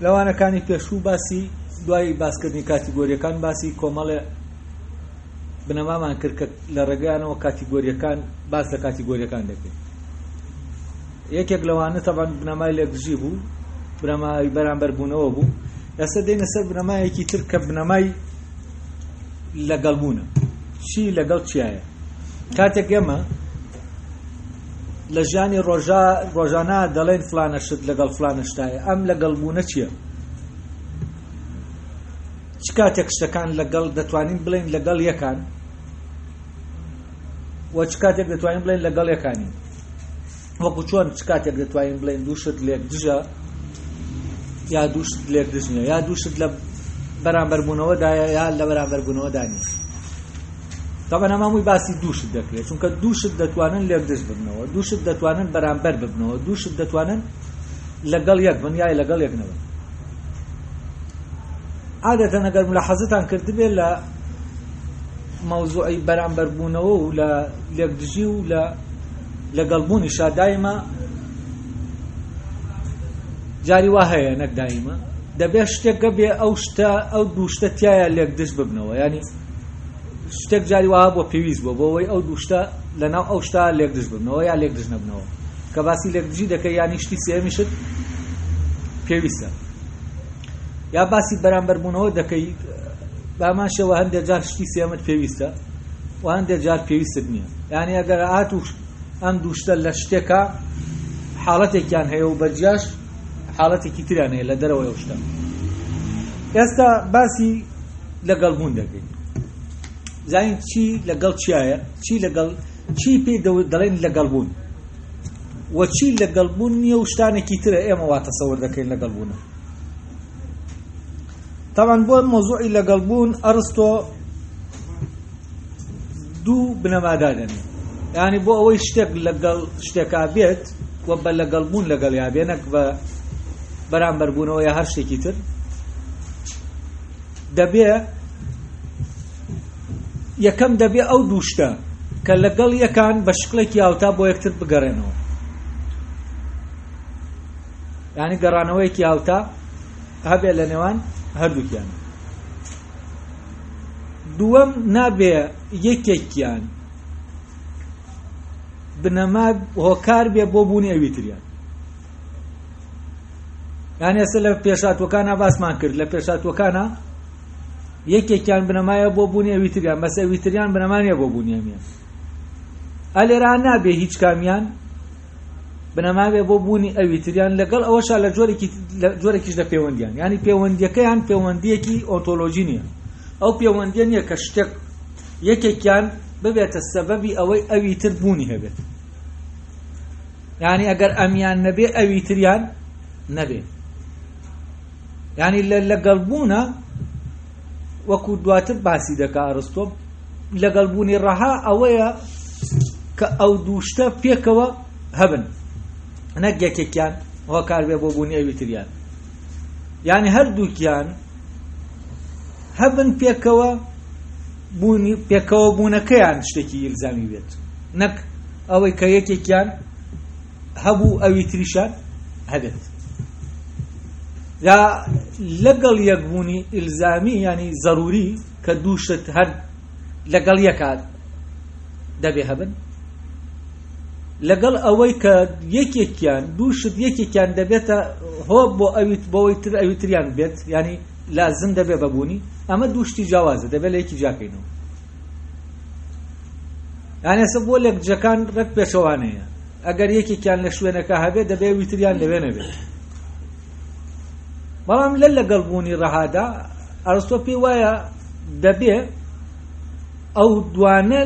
لەوانەکانی پێشوو باسی دوای باسکردنی کاتیگۆریەکان باسی کۆمەڵێ بنەمامان کرد کە لە ڕێگەیانەوە کاتیگۆریەکان باس لە کاتیگۆریەکان دەکەین. یەکێک لەوانە تەبەن بنەمای لێکدژی بوو، بنەمای بەرامبەربوونەوە بوو. ئێستا دێنە سەر بنەمایەکی تر کە بنەمای لەگەڵبوونە. چی لەگەڵ چیایە؟ کاتێک ئێمە لە ژیانی ڕۆژانە دەڵێن فلانە شت لەگەڵ فلانە شتایە، ئەم لەگەڵبوونە چییە؟ چ کاتێک شتەکان لەگەڵ دەتوانین بڵێن لەگەڵ یەکان و چ کاتێک دەتوانین بڵێن لەگەڵ یەکانی؟ وەکو چۆن چ کاتێک دەتوانین بڵێن دووشت لێک دژە یا دووشت لێک دژ نییە، یا دووشت لە بەرامبەربوونەوەدایە یا لە بەرامبەربوونەوەدا نییە. تەبەن هەمووی باسی دووشت دەکرێت، چونکە دووشت دەتوانن لێک دژ ببنەوە، دووشت دەتوانن بەرامبەر ببنەوە، دووشت دەتوانن لەگەڵ یەک بن یا لەگەڵ یەک نەبن. عادەتەن ئەگەر ملاحەزەتان کردبێت لە مەوزوعی بەرامبەربوونەوە و لە لێکدژی و لە لەگەڵبوونیشا دایمە جاری وا هەیە، نەک دایمە دەبێت شتێکە بێ ئەو دووشتە تایە لێکدژ ببنەوە، ینی شتێک جاری وها بۆ پێویست بووە بۆ ئەوەی ئەو دووشتە لەناو ئەو شتا لێکدژ ببنەوە یا لێکدژ نەبنەوە. کە باسی لێکدژی دەکەی یانی شتی سێمیشت پێویستە، یا باسی بەرامبەربوونەوە دەکەی بامان شێوە هەندێک جار شتی سێمت پێویستە و هەندێک جار پێویستت نییە. یعنی ئەگەر هاتوو ئەم دووشتە لە شتێکە حاڵەتێکیان هەیە و بەرجاش حاڵەتێکی تریان هەیە لە دەرەوەی ئەو شتە. ئێستا باسی لەگەڵبوون دەکەین. زانین چی لەگەڵ چیایە، چی پێی دەڵێن لەگەڵبوون و چی لەگەڵبوون نییە و شتانێکی ترە ئێمە وا تەسەوور دەکەین لەگەڵبوونە. طبعا بۆ مۆزوعی لەگەڵبوون ئەرستۆ دوو بنەمادا دەنێ، یعنی بۆ ئەوەی شتێک لەگەڵ شتێکا بێت و بە لەگەڵبوون لەگەڵ یا بێنەک بە بەرامبەربوونەوە یا هەر شتێکی تر دەبێ یەکەم دەبێ ئەو دووشتە کە لەگەڵ یەکان بە شکلێکی هاوتا بۆ یەکتر بگەڕێنەوە، یعنی گەڕانەوەیەکی هاوتا هەبێ لە نێوان هەردووکیان. دووەم نابێ یەکێکیان بنەما هۆکار بێ بۆ بوونی ئەوی تریان. یعنی ئێستا لە پێشاتوەکانە باسمان کرد، لە پێشاتوەکانە یەکێکیان بنەمایە بۆ بوونی ئەوی تریان، بەس ئەوی تریان بنەمانیە بۆ بوونی ئەمیان. ئەلێرا نابێ هیچ کامیان بنەما بێ بۆ بوونی ئەوی تریان، لەگەڵ ئەوەشا لە جۆرێکیش لە پەیوەندیان، یعنی پەیوەندیەکەیان پەیوەندیەکی ئۆنتۆلۆژی نییە. ئەو پەیوەندیە نییە کە شتێک یەکێکیان ببێتە سەبەبی ئەوەی ئەوی تر بوونی هەبێت، یعنی ئەگەر ئەمیان نەبێ ئەوی تریان نەبێ. یعنی لەگەڵبوونە وەکو دواتر باسی دەکا ئەرستۆ، لەگەڵبوونی ڕەها ئەوەیە کە ئەو دووشتە پێکەوە هەبن، نەک یەکێکیان هۆکار بێ بۆ بوونی ئەوی تریان. یعنی هەردووکیان هەبن پێکەوە بوونەکەیان شتێکی ئیلزامی بێت، نەک ئەوەی کە یەکێکیان هەبوو ئەوی تریشان هەبێت. یا لەگەڵ یەکبوونی ئیلزامی ینی زەروری کە دووشت هەر لەگەڵ یەکات دەبێ هەبن، لەگەڵ ئەوەی کە یەکێکیان دووشت یەکێکیان دەبێتە هۆ بۆ ئەوی تر ئەوی تریان بێت، ینی لازم دەبێ بەبوونی، ئەمە دووشتی جیاوازە، دەبێت لە یەکی جاکەینەوە. یعنی ئێستا بۆ لێکدژەکان ڕەت پێشەوانەیە، ئەگەر یەکێکیان لە شوێنەکە هەبێت دەبێت ئەوی تریان لەوێ نەبێت. بەڵام لەگەڵبوونی ڕەهادا ئەرستۆ پێی وایە دەبێ ئەو دوانە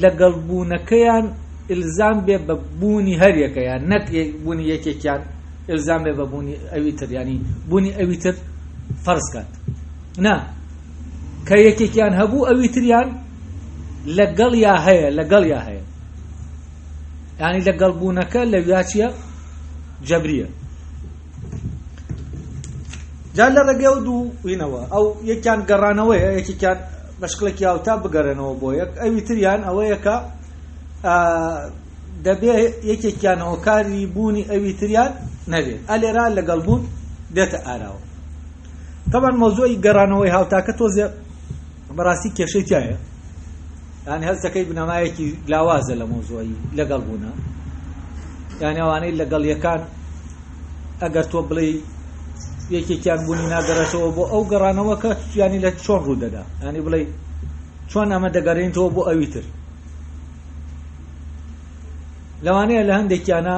لەگەڵبوونەکەیان ئیلزام بێ بە بوونی هەر یەکەیان، نەک بوونی یەکێکیان ئیلزام بێ بە بوونی ئەوی تر، ینی بوونی ئەوی تر فەرز کات. نا کە یەکێکیان هەبوو ئەوی تریان لەگەڵ یا هەیە، ینی لەگەڵبوونەکە لەویا چییە؟ جەبریە. جا لە ڕێگەی ئەو دوو وینەوە ئەو یەکیان گەڕانەوەیە، یەکێکیان بە شکڵێکی هاوتا بگەڕێنەوە بۆ یەک، ئەوی تریان ئەوەیە کە دەبێ یەکێکیان هۆکاری بوونی ئەوی تریان نەبێت. ئەلێرا لەگەڵبوون دێتە ئاراوە. طبعا مۆزوعی گەڕانەوەی هاوتاکە تۆزێ بەڕاستی کێشەی تایە، یعنی هەستەکەی بنەمایەکی لاوازە لە مۆزوعی لەگەڵ بوونە، یعنی ئەوانەی لەگەڵ یەکان ئەگەر تۆ بڵێ یەکێکیان بوونی ناگەڕێتەوە بۆ ئەو گەڕانەوە کە ینی لە چۆن ڕوودەدا، ینی بڵێ چۆن ئەمە دەگەڕێنیتەوە بۆ ئەوی تر. لەوانەیە لە هەندێکیانە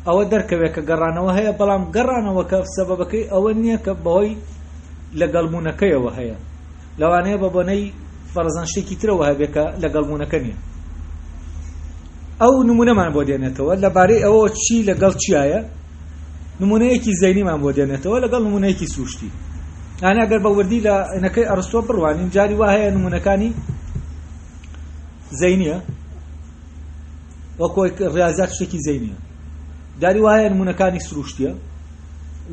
ئەوە دەرکەوێت کە گەڕانەوە هەیە، بەڵام گەڕانەوە کە سەبەبەکەی ئەوە نییە کە بەهۆی لەگەڵبوونەکەیەوە هەیە، لەوانەیە بە بۆنەی فەرزان شتێکی ترەوە هەبێت کە لەگەڵبوونەکە نییە. ئەو نمونەمان بۆ دێنێتەوە لەبارەی ئەوە چی لەگەڵ چیایە، نمونەیەکی زەینیمان بۆ دێنێتەوە لەگەڵ نمونەیەکی سوشتی. یعنی ئەگەر بە وردی لە ئەنەکەی ئەرستۆ بڕوانین، جاری وا هەیە نمونەکانی زەینیە وەکو ڕیاضیات شتێکی زەینیە، جاری وا هەیە نمونەکانی سروشتیە،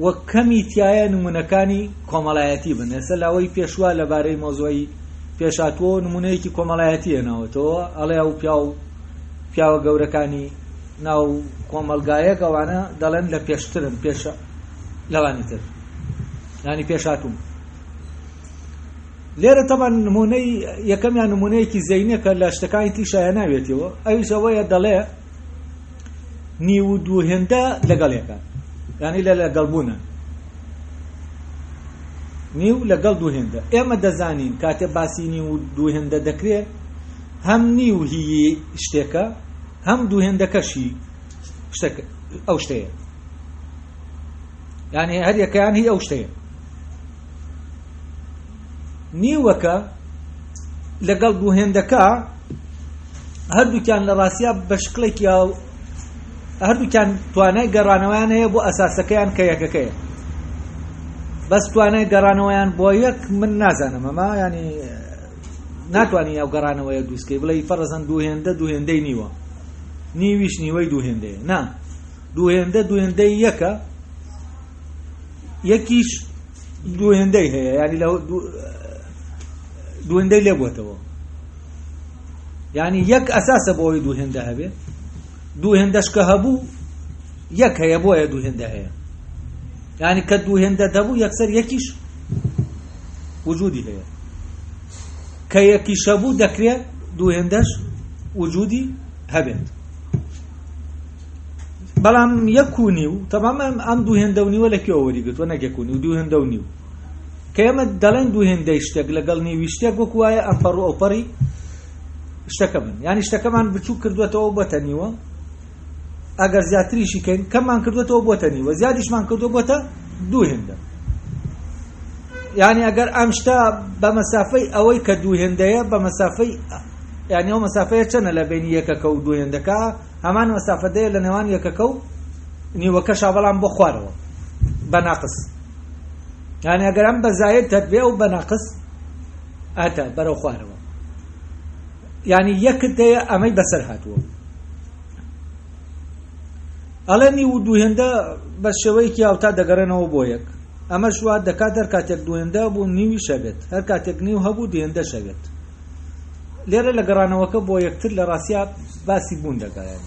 وە کەمی تایە نمونەکانی کۆمەڵایەتی بن. ئێستا لاوەی پێشوا لەبارەی مۆزوعی پێشاتوە نمونەیەکی کۆمەڵایەتی هێناوەتەوە، ئەڵێ ئەو پیاوە گەورەکانی ناو کۆمەلگایەک ئەوانە دەڵێن لە پێشترن پێشە لەوانی تر، ینی پێشاتوم. لێرە تەمان نمونەی یەکەمیان نمونەیەکی زەینیە کە لە شتەکانی تیشایە ناوێتەوە، ئەویش ئەوەیە دەڵێ نیو و دوو هێندە لەگەڵ یەکە، ینی لە لەگەڵبوونە نیو لەگەڵ دوو هێندە. ئێمە دەزانین کاتێ باسی نیو و دوو هێندە دەکرێت هەم نیو هی شتێکە هەم دوو هێندەکەشی ئەو شتەیە، ینی هەر یەکەیان هی ئەو شتەیە. نیوەکە لەگەڵ دوو هێندەکە هەردووکیان لە ڕاستیا بە شکڵێکی هەردووکیان توانای گەڕانەوەیان هەیە بۆ ئەساسەکەیان کە یەکەکەیە، بەس توانای گەڕانەوەیان بۆ یەک من نازانم، ئەمە ینی ناتوانانی ئەو گەڕانەوەیە دووسکەی بڵێ فەرزەن دوو هێندە دوو هێندەی نیوە، نیویش نیوەی دوو هێندەیە، نا دوو هێندە دوو هێندەی یەکە، یەکیش دوو هێندەی هەیە، ینی لە دوو هێندەی لێ بووەتەوە، ینی یەک ئەساسە بۆ ئەوەی دوو هێندە هەبێت، دوو هێندەش کە هەبوو یەک هەیە بۆیە دوو هێندە هەیە، ینی کە دوو هێندە دەبوو یەکسەر یەکیش وجودی هەیە، کە یەکیش هەبوو دەکرێت دوو هێندەش وجودی هەبێت. بەڵام یەک و نیو تەمام ئەم دوو هێندە و نیوە لەکوێوە وەریگرتووە، نەک یەک و نیو، دوو هێندە و نیو، کە ئێمە دەڵێن دوو هێندەی شتێک لەگەڵ نیوی شتێک وەکو وایە ئەمپەڕ و ئەوپەڕی شتەکە بن، ینی شتەکەمان بچوو کردوێتەوە بۆتە نیوە، ئەگەر زیاتریشی کەین کەممان کردوێتەوە بۆتە نیوە، زیادیشمان کردووە بۆتە دوو هێندە. ینی ئەگەر ئەم شتە بە مەسافەی ئەوەی کە دوو هێندەیە بە مەسافەی ینی ئەو مەسافەیە چەنە لە بینی یەکەکە و دوو هێندەکە، هەمان مەسافەدەیە لە نێوان یەکەکە و نیوەکەشا، بەڵام بۆ خوارەوە بە ناقص، ینی ئەگەر ئەم بە زاید تەبێ و بە ناقص ئاتە بەرەو خوارەوە، ینی یەکت دەیە ئەمەی بەسەر هاتووە. ئەڵێ نیو و دوو هێندە بە شێوەیەکی هاوتا دەگەڕێنەوە بۆ یەک، ئەمەش وا دەکات هەر کاتێک دوو هێندە بوو نیوی شەبێت، هەر کاتێک نیو هەبوو دوو هێندە شەبێت. لێرە لە گەڕانەوەکە بۆ یەکتر لە ڕاستیا باسی بوون دەکات،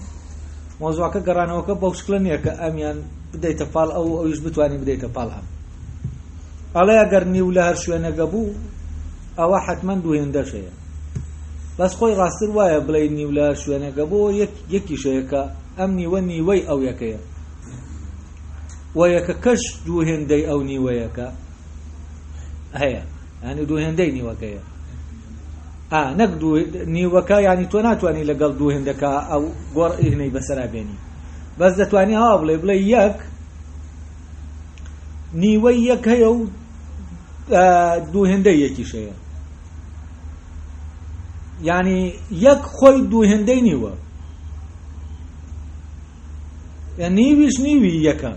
مۆزوعەکە گەڕانەوەکە بەو شکلە نییە کە ئەمیان بدەیتە پاڵ ئەو ئەویش بتوانین بدەیتە پاڵ ئەم. ئەڵێ ئەگەر نیو لە هەر شوێنەکە بوو ئەوە حتمەن دوو هێندەش هەیە، بەس خۆی ڕاستتر وایە بڵێ نیو لە هەر شوێنەکە بوو یەکیشەیە کە ئەم نیوە نیوەی ئەو یەکەیە، و یەکەکەش دوو هێندەی ئەو نیوەیەکە هەیە، ینی دوو هێندەی نیوەکەیە، نەک نیوەکە، ینی تۆ ناتوانانی لەگەڵ دوو هێندەکە ئەو گۆڕ هێنەی بەسەرا بێنی، بەس دەتوانی هەوا بڵێ یەک نیوەی یەک هەیە و دوو هێندەی یەکیش هەیە، ینی یەک خۆی دوو هێندەی نیوە، نیویش نیوی یەکە،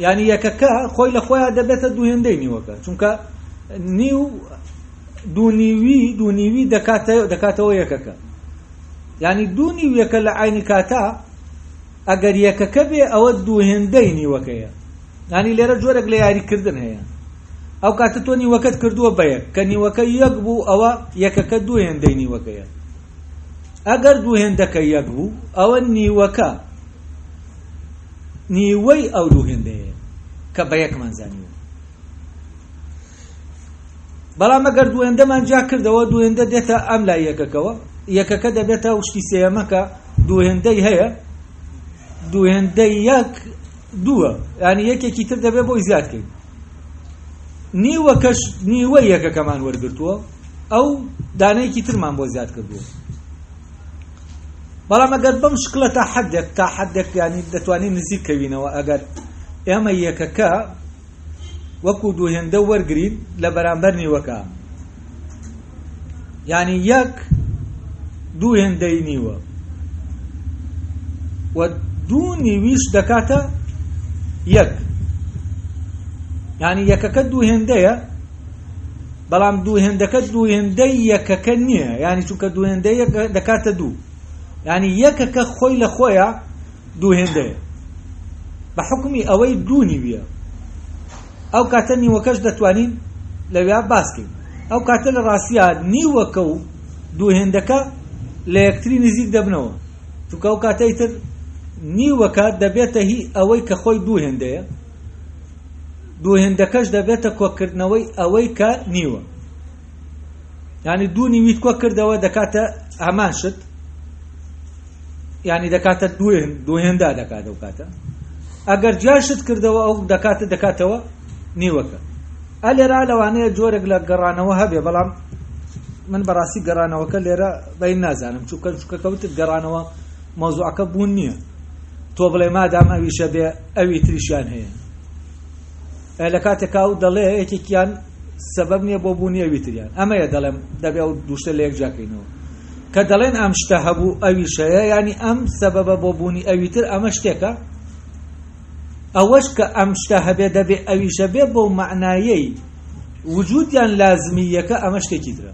ینی یەکەکە خۆی لە خۆیان دەبێتە دوو هێندەی نیوەکە، چونکە نیو دوو نیوی دەکاتەوە یەکەکە، ینی دوو نیویەکە لە عینی کاتا ئەگەر یەکەکە بێ ئەوە دوو هێندەی نیوەکەیە، ینی لێرە جۆرێک لە یاریکردن هەیە، ئەو کاتە تۆ نیوەکەت کردووە بە یەک، کە نیوەکە یەک بوو ئەوە یەکەکە دوو هێندەی نیوەکەیە، ئەگەر دوو هێندەکە یەک بوو ئەوە نیوەکە نیوەی ئەو دوو هێندەیە کە بە یەکمان زانیوە، بەڵام ئەگەر دووهێندەمان جا کردەوە دووهێندە دێتە ئەم لای یەکەکەوە یەکەکە دەبێتە وشتی سێیەمەکە دووهێندەی هەیە دووهێندەی یەک دووە یعنی یەکێکی تر دەبێت بۆی زیادکەین نیوەکەش نیوەی یەکەکەمان وەرگرتووە ئەو دانەیەکی ترمان بۆ زیاد کردووە بەڵام ئەگەر بەم شکلە تا حەدێک ینی دەتوانین نزیک کەوینەوە ئەگەر ئێمە یەکەکە وەکو دووهێندە وەرگرین لە بەرامبەر نیوەکە یعنی یەک دووهێندەی نیوە و دوو نیویش دەکاتە یەک یعنی یەکەکە دووهێندەیە بەڵام دووهێندەکە دووهێندەی یەکەکە نییە یعنی چونکە دووهێندەی دەکاتە دوو یعنی یەکەکە خۆی لە خۆیە دووهێندەیە بە حکمی ئەوەی دوو نیویە ئەو کاتە نیوەکەش دەتوانین لەوێ باسکەین ئەو کاتە لە ڕاستیە نیوەکە و دووهێندەکە لە یەکتری نزیک دەبنەوە چونکە ئەو کاتەی تر نیوەکە دەبێتە هی ئەوەی کە خۆی دووهێندەیە دووهێندەکەش دەبێتە کۆکردنەوەی ئەوەی کە نیوە یعنی دوو نیویت کۆ کردەوە دەکاتە هەمان شت یعنی دەکاتە دووهێندا دەکات ئەو کاتە ئەگەر جاشت کردەوە ئەو دەکاتەوە نیوەکە ئەلێرا لەوانەیە جۆرێک لە گەڕانەوە هەبێ بەڵام من بەڕاستی گەڕانەوەکە لێرە بەین نازانم چونکە کەوتت گەڕانەوە مۆزوعەکە بوون نییە تۆ بڵێ مادام ئەویشە بێ ئەوی تریشیان هەیە لە کاتێکا و دەڵێ یەکێکیان سەبەب نییە بۆ بوونی ئەوی تریان ئەمەیە دەڵێم دەبێ ئەو دووشتە لە یەک جاکەینەوە کە دەڵێن ئەم شتە هەبوو ئەویش هەیە ینی ئەم سەبەبە بۆ بوونی ئەوی تر ئەمە شتێکە ئەوەش کە ئەم شتە هەبێ دەبێ ئەویشە بێ بۆ معنایەی وجودیان لازمیەکە ئەمە شتێکی ترە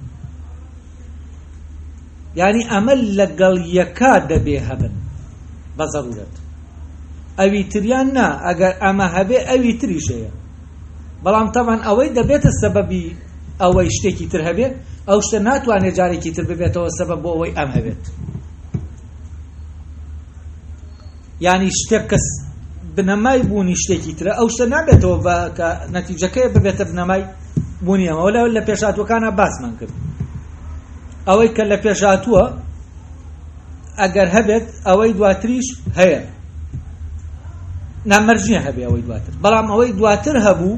یعنی ئەمە لەگەڵ یەکا دەبێ هەبن بە زەڕورەت ئەوی تریان نا ئەگەر ئەمە هەبێ ئەوی تریش هەیە بەڵام تەمان ئەوەی دەبێتە سەبەبی ئەوەی شتێکی تر هەبێ ئەو شتە ناتوانێت جارێکی تر ببێتەوە سەبەب بۆ ئەوەی ئەم هەبێت یعنی شتێک کەس بنەمای بوونی شتێکی ترە ئەو شتە نابێتەوە کە نەتیجەکەی ببێتە بنەمای بوونی ئەمە لە پێشهاتووەکانە باسمان کرد ئەوەی کە لە پێشهاتووە ئەگەر هەبێت ئەوەی دواتریش هەیە نامەرجیە هەبێ ئەوەی دواتر بەڵام ئەوەی دواتر هەبوو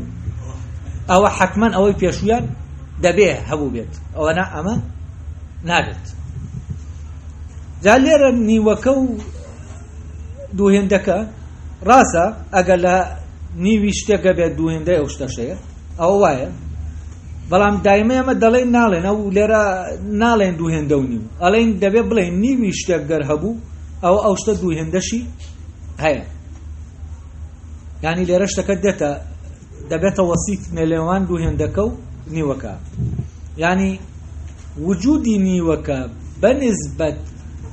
ئەوە حتمەن ئەوەی پێشویان دەبێ هەبوو بێت ئەوە ئەمە نابێت جا لێرە نیوەکە و دووهێندەکە ڕاستە ئەگەر لە نیوی شتێکە بێت دووهێندەی ئەو شتەشەیە ئەوە وایە بەڵام دایمە ئەمە دەڵێن ناڵێن ئەو لێرە ناڵێن دووهێندە و نیو ئەڵێن دەبێ بڵێن نیوی شتێک گەر هەبوو ئەو شتە دووهێندەشی هەیە یعنی لێرە شتەکە دەبێتە وەسیط نێلێوان دووهێندەکە و نیوەکە یعنی وجودی نیوەکە بەنسبەت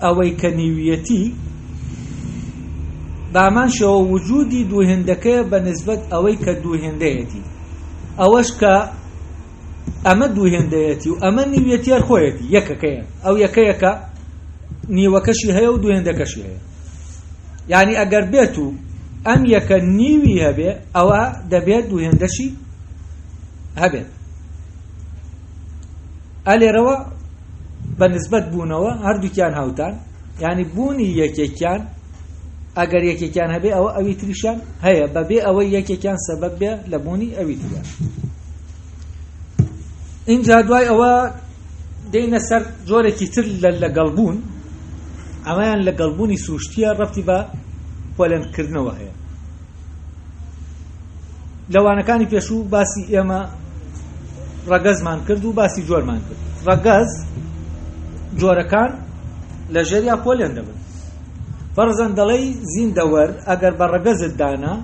ئەوەی کە نیویەتی بامانشەوە وجودی دووهێندەکەیە بەنسبەت ئەوەی کە دووهێندەیەتی ئەوەش کە ئەمە دووهێندەیەتی و ئەمە نیویەتی هەر خۆیەتی یەکەکەیە ئەو یەکەیەکە نیوەکەشی هەیە و دووهێندەکەشی هەیە یعنی ئەگەر بێت و ئەم یەکە نیوی هەبێ ئەوە دەبێت دووهێندەشی هەبێت ئەلێرەوە بەنسبەت بوونەوە هەردووکیان هاوتان یعنی بوونی یەکێکیان ئەگەر یەکێکیان هەبێ ئەوە ئەوی تریشیان هەیە بەبێ ئەوەی یەکێکیان سەبەب بێ لە بوونی ئەوی تریان اینجا دوای ئەوە دێنە سەر جۆرێکی تر لە لەگەڵبوون ئەمەیان لەگەڵبوونی سروشتیە ڕەبتی بە پۆلێنکردنەوە هەیە لەوانەکانی پێشوو باسی ئێمە ڕەگەزمان کرد و باسی جۆرمان کرد ڕەگەز جۆرەکان لە ژێریا پۆلێن دەبن فەرزەن دەڵێی زیندەوەر ئەگەر بە ڕەگەزت دانا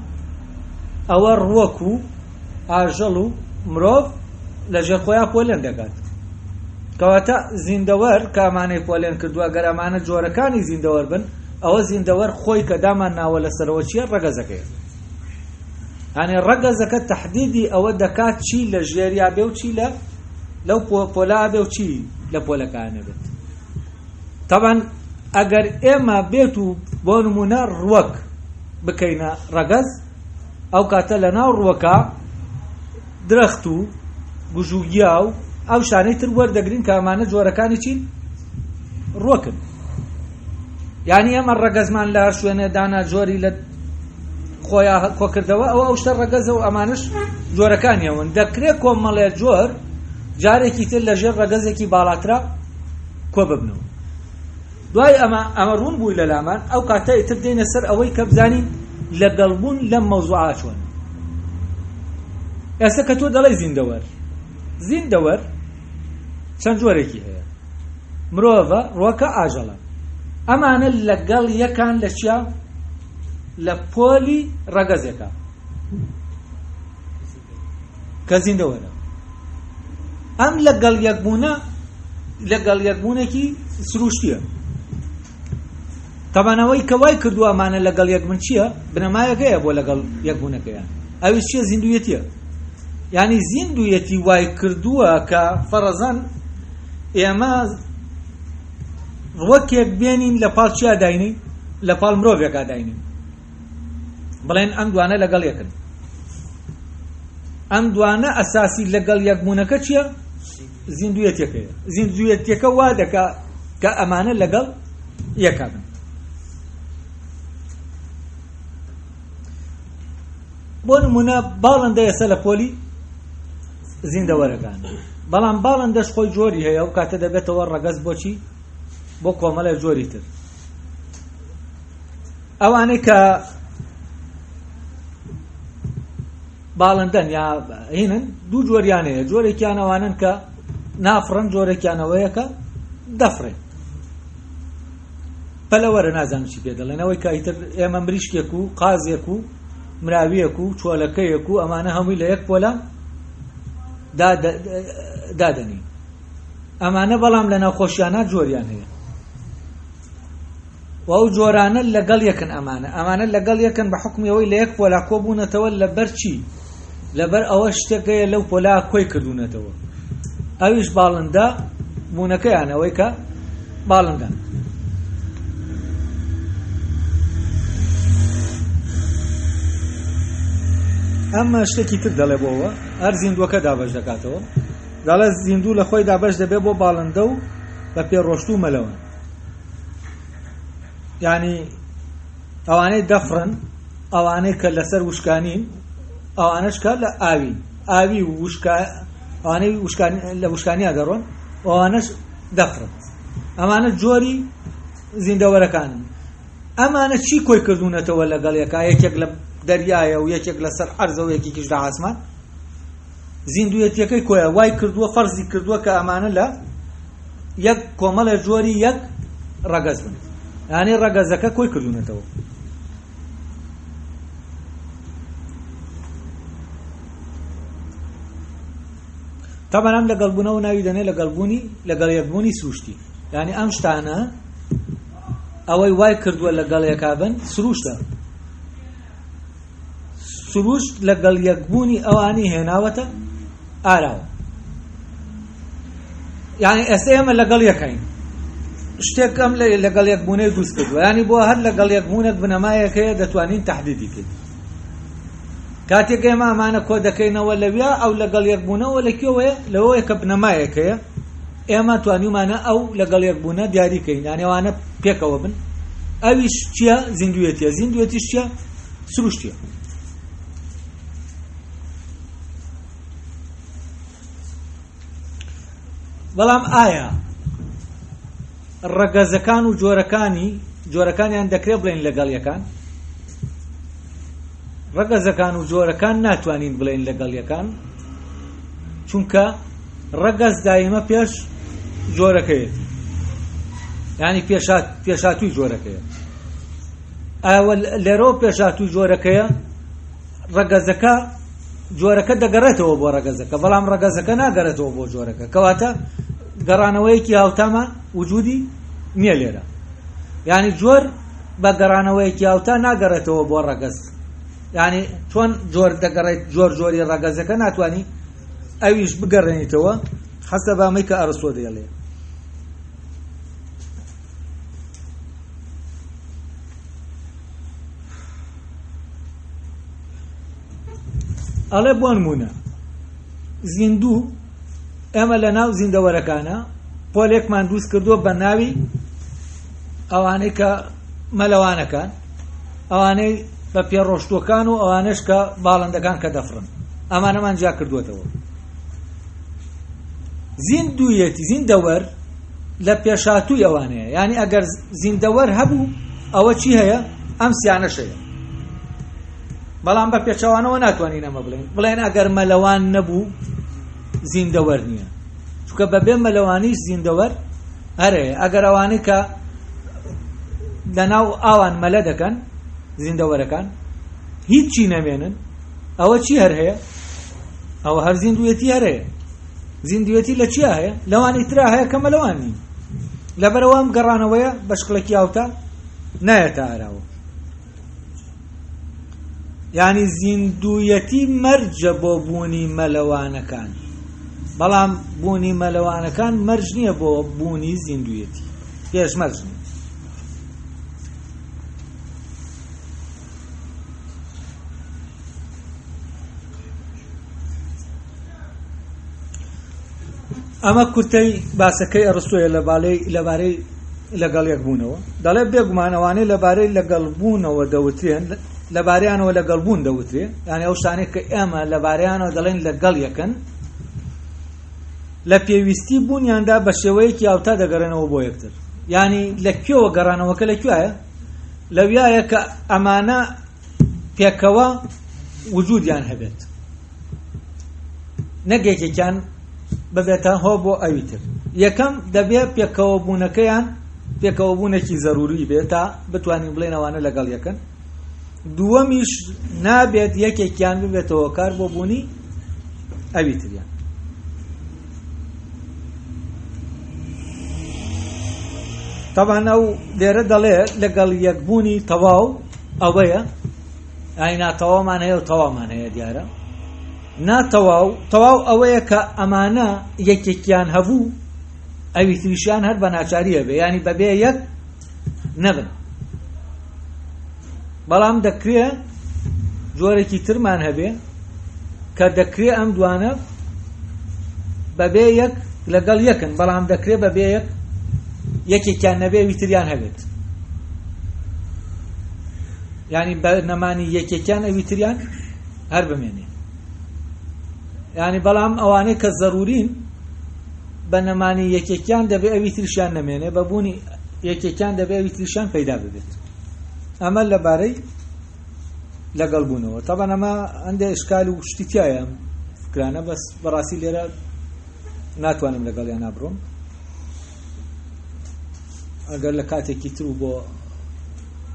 ئەوە ڕووەک و ئاژەڵ و مرۆڤ لە ژێر خۆیان پۆلێن دەکات کەواتە زیندەوەر کە ئەمانەی پۆلێن کردووە ئەگەر ئەمانە جۆرەکانی زیندەوەر بن ئەوە زیندەوەر خۆی کە دامان ناوە لەسەرەوە چییە ڕەگەزەکەیە یعنی ڕەگەزەکە تەحدیدی ئەوە دەکات چی لە ژێریا بێ و چی لەو پۆلا بێ و چی لە پۆلەکانە بێت تەبەن ئەگەر ئێمە بێت و بۆ نمونە ڕووەک بکەینە ڕەگەز ئەو کاتە لە ناو ڕووەکە درەخت و گوژوگیا و ئەو شانەی تر وەردەگرین کە ئەمانە جۆرەکانی چین ڕۆکن. یعنی ئەمە ڕەگەزمان لە شوێنە دانا جۆری لە خۆیان کۆکردەوە ئەو شتە ڕەگەزە و ئەمانش جۆرەکانیەوەن. دەکرێت کۆمەڵێ جۆر جارێکی تر لەژێر ڕەگەزێکی باڵاترا کۆ ببنەوە. دوای ئەمە ڕوون بووی لە لامان ئەو کاتە ئیتر دێنە سەر ئەوەی کە بزانین لەگەڵبوون لەم مەوزوعە چۆن. ئێستا کە تۆ دەڵێ زیندەوەر چەند جۆرێکی هەیە، مرۆڤە، ڕۆکە، ئاژەڵە. ئەمانە لەگەڵ یەکان لە چیا؟ لە پۆلی ڕەگەزێکە کە زیندەوەرە. ئەم لەگەڵ یەکبوونێکی سروشتیە. تەبانەوەی کە وای کردووە ئەمانە لەگەڵ یەکبوون چییە؟ بنەمایەکەیە بۆ لەگەڵ یەکبوونەکەیان. ئەویش چییە؟ زیندویەتیە. یعنی زیندویەتی وای کردووە کە فەرەزان ئێمە ڕوەکێک بێنین لە پاڵ چیا داینین؟ لە پاڵ مرۆڤێکا داینین، بڵێن ئەم دوانە لەگەڵ یەکن. ئەم دوانە ئەساسی لەگەڵ یەکبوونەکە چییە؟ زیندویەتیەکەیە. زیندویەتیەکە وا دەکا کە ئەمانە لەگەڵ یەکا بن. بۆ نمونە باڵندە ئێستا لە پۆلی زیندەوەرەکان، بەڵام باڵندەش خۆی جۆری هەیە و کاتە دەبێتەوە ڕەگەز بۆچی؟ بۆ کۆمەڵە جۆری تر. ئەوانەی کە باڵندەن یا هینن دوو جۆریان هەیە. جۆرێکیان ئەوانن کە نافڕن، جۆرێکیانەوەیە کە دەفڕێن. پەلەوەرە نازانم چی پێ دەڵێن، ئەوەی کە ئیتر ئێمە مریشکێک و قازێک و مراویەک و چۆلەکەیەک و ئەمانە هەمووی لە یەک پۆلە دادەنین. ئەمانە بەڵام لە ناوخۆشیانە جۆریان هەیە و ئەو جۆرانە لەگەڵ یەکن. ئەمانە لەگەڵ یەکن بە حکمی ئەوەی لە یەک پۆلا کۆبوونەتەوە لەبەر چی؟ لەبەر ئەوە شتێکەیە لەو پۆلا کۆی کردوونەتەوە. ئەویش باڵندە بوونەکەیان ئەوەی کە باڵندەن. ئەمە شتێکی تر دەڵێ بۆەوە هەر زیندوەکە دابەش دەکاتەوە. دەڵێ زیندوو لە خۆی دابەش دەبێت بۆ باڵندە و بە پێڕۆشت و مەلەوە. یعنی ئەوانەی دەفڕن، ئەوانەی کە لەسەر وشکانین، ئەوانەش کە لە ئاوی ئەوانەی لە وشکانیا دەڕۆن، ئەوانەش دەفڕن. ئەمانە جۆری زیندەوەرەکانن. ئەمانە چی کۆی کردوونەتەوە لەگەڵ یەکا؟ یەکێک لە دەریایە و یەکێک لەسەر عەرزە و یەکێکیش لە عاسمان. زیندویەتیەکەی کۆیە وای کردووە، فەرزی کردووە کە ئەمانە لە یەک کۆمەڵە جۆری یەک ڕەگەز بن. یعنی ڕەگەزەکە کۆی کردوونەتەوە. تەمان ئەم لەگەڵبوونەوە ناوی دەنێ لەگەڵ یەکبوونی سروشتی. یعنی ئەم شتانە ئەوەی وای کردووە لەگەڵ یەکا بن سروشتە. سروشت لەگەڵ یەکبوونی ئەوانی هێناوەتە ئاراوە. یعنی ئێستا ئێمە لەگەڵ یەکەین، شتێکم لەگەڵ یەکبوونەی دروست کردووە. یعنی بۆ هەر لەگەڵ یەکبوونێک بنەمایەکەیە دەتوانین تەحدیدی کرد. کاتێک ئێمە ئەمانە کۆ دەکەینەوە لەویا ئەو لەگەڵ یەکبوونەوە لەکوێوەیە؟ لەوەیە کە بنەمایەکەیە ئێمە توانیمانە ئەو لەگەڵ یەکبوونە دیاریکەین. یعنی ئەوانە پێکەوە بن. ئەویش چییە؟ زیندویەتیە. زیندویەتیش چییە؟ سروشتیە. بەڵام ئایا ڕەگەزەکان و جۆرەکانیان دەکرێت بڵێن لەگەڵ یەکان؟ ڕەگەزەکان و جۆرەکان ناتوانین بڵێن لەگەڵ یەکان، چونکە ڕەگەز دایمە پێش جۆرەکەیەتی. یعنی پێشاتووی جۆرەکەیە. ئەوە لێرەوە پێشاتووی جۆرەکەیە، ڕەگەزەکە جۆرەکە دەگەڕێتەوە بۆ ڕەگەزەکە، بەڵام ڕەگەزەکە ناگەڕێتەوە بۆ جۆرەکە. کەواتە گەڕانەوەیەکی هاوتامە وجودی نییە لێرە. یعنی جۆر بە گەڕانەوەیەکی هاوتا ناگەڕێتەوە بۆ ڕەگەز. یعنی چۆن جۆر دەگەڕێت جۆری ڕەگەزەکە ناتوانانی ئەویش بگەڕێنیتەوە حەسەب ئەمەی کە ئەرسۆ دەیڵێ. ئەڵێ بۆ نمونە زیندوو ئێمە لە ناو زیندەوەرەکانە پۆلێکمان دروست کردووە بە ناوی ئەوانەی کە مەلەوانەکان، ئەوانەی بە پێڕۆشتوەکان و ئەوانش کە باڵندەکان کە دەفڕن، ئەمانەمان جیا کردووەتەوە. زیندوویەتی زیندەوەر لە پێشاتووی ئەوانەیە، یعنی ئەگەر زیندەوەر هەبوو ئەوە چی هەیە؟ ئەم سیانەش هەیە. بەڵام بە پێچەوانەوە ناتوانین ئەمە بڵێن ئەگەر مەلەوان نەبوو زیندەوەر نییە، چونکە بەبێ مەلەوانیش زیندەوەر هەرەیە. ئەگەر ئەوانەی کە لەناو ئاوان مەلە دەکەن زیندەوەرەکان هیچی نەمێنن، ئەوە چی هەر هەیە؟ ئەوە هەر زیندویەتی هەرەیە. زیندویەتی لە چیا هەیە؟ لەوانی ترا هەیە کە مەلەوان نین. لەبەرەوە ئەم گەڕانەوەیە بە شکڵێکی ئاوتا نایەتە ئاراوە. یعنی زیندویەتی مەرجە بۆ بوونی مەلەوانەکان، بەڵام بوونی مەلەوانەکان مەرج نییە بۆ بوونی زیندویەتی، پێشمەرج نییە. ئەمە کورتەی باسەکەی ئەرسطۆیە لەبارەی لەگەڵ یەکبوونەوە. دەڵێ بێگومانەوانەی لەبارەی لەگەڵبوونەوە دەوترێن، لەبارەیانەوە لەگەڵبوون دەوترێ، یعنی ئەو شتانەی کە ئێمە لەبارەیانەوە دەڵێن لەگەڵ یەکەن، لە پێویستی بوونیاندا بە شێوەیەکی ئاوتا دەگەڕێنەوە بۆ یەکتر. یعنی لەکوێوە گەڕانەوەکە لەکوێیە؟ لەویایە کە ئەمانە پێکەوە وجودیان هەبێت، نەگێکێکیان ببێتە هۆ بۆ ئەوی تر. یەکەم دەبێت پێکەوە بوونەکەیان پێکەوە بوونێکی زەروری بێت تا بتوانین بڵێن ئەوانە لەگەڵ یەکەن. دووەمیش نابێت یەکێکیان ببێتەوە کار بۆ بوونی ئەوی تریان. طبعا ئەو لێرە دەڵێ لەگەڵ یەکبوونی تەواو ئەوەیە، ئای ناتەواومان هەیە و تەواومان هەیە دیارە. تەواو ئەوەیە کە ئەمانە یەکێکیان هەبوو ئەوی تریشیان هەر بە ناچاریە بێ، ینی بەبێ یەک نەبن. بەڵام دەکرێ جۆرێکی ترمان هەبێ کە دەکرێ ئەم دوانە بەبێ یەک لەگەڵ یەکن، بەڵام دەکرێ بەبێ یەکێکیان نەبێ ویتریان هەبێت، ینی بە نەمانی یەکێکیان ئەویتریان هەر بمێنێ. ینی بەڵام ئەوانەی کە زەرورین بە نەمانی یەکێکیان دەبێ ئەویتریشیان نەمێنێ، بە بوونی یەکێکیان دەبێ ئەویتریشیان پەیدا ببێت. ئەمە لەبارەی لەگەڵ بوونەوە. طبعا ئەمە ئەندێ ئشکال و شتی تایە فکرانە، بەس بەڕاستی لێرە ناتوانم لەگەڵیان نابڕۆم. ئەگەر لە کاتێکی تر و بۆ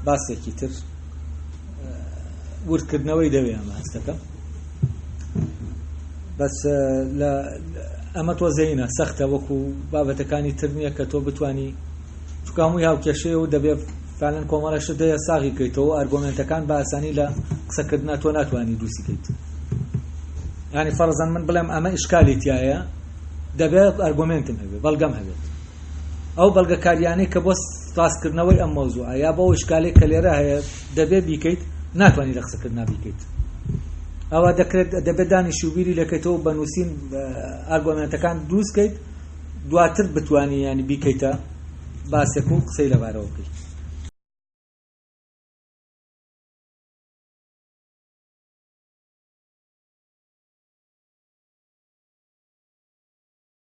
باسێکی تر وردکردنەوەی دەوێ ئەمە هەستەکەم، بەس ئەمە تۆزەینە سەختە، وەکو بابەتەکانی تر نییە کە تۆ بتانی چونکە هەمووی هاوکێشەیە و دەبێت فعلەن کۆمەڵەشت دەیە ساغی کەیتەوە، ئەرگۆمنتەکان بە ئاسانی لە قسەکردنا تۆ ناتوانی دروستی کەیت. ینی فەرزەن من بڵێم ئەمە ئشکالی تایە، دەبێت ئەرگۆمنتم هەبێت، بەڵگەم هەبێت. ئەو بەڵگەکاریانەی کە بۆ ڕاستکردنەوەی ئەم مەوزوعە یا بۆ ئشکالێک کە لێرە هەیە دەبێت بیکەیت، ناتوانی لە قسەکردنا بیکەیت. ئەوە دەبێت دانیشت و بیری لەکەیتەوە بە نووسین ئارگۆمنتەکان دروست کەیت، دواتر بتوانی ینی بیکەیتە باسێک و قسەی لەبارەوە بکەیت.